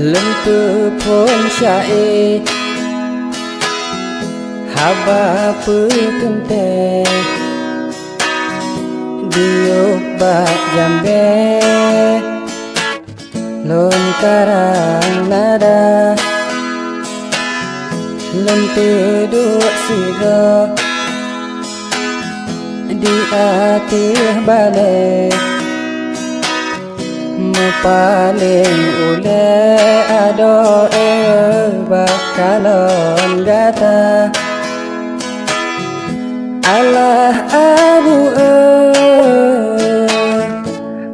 Lentu pun syai haba petente diuk bak jambe lon karang nada lentu duk siga di atih balik paling ule ado bakalon gata Allah abu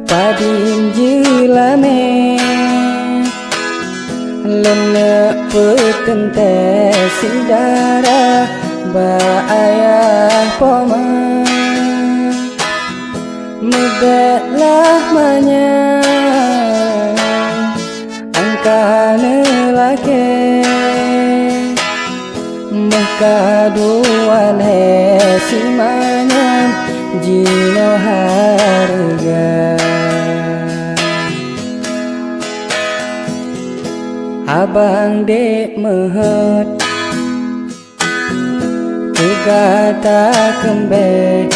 padim jilame lene petente sidara ba ayah poma mudalah manya lelaki makaduan si manyam jino harga abang dek mehet kegata kembe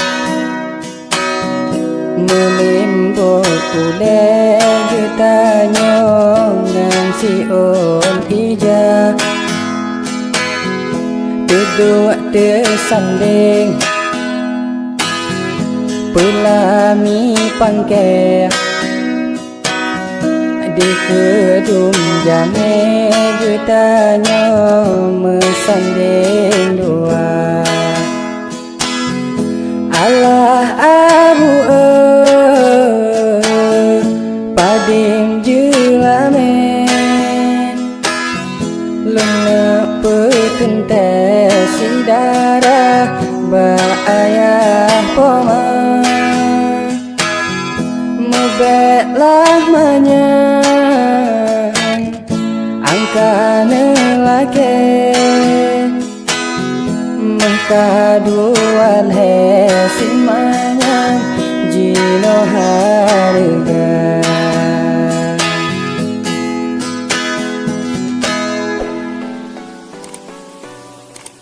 menimbul kule getanya ngan si on ija duduk tersanding pelami pangke di kedum jame getanya mesanding dua Allah abu padim jilame lena petente sidara ba ayah poma mubetlah manyang angkane lake makaduan si manyang jino harga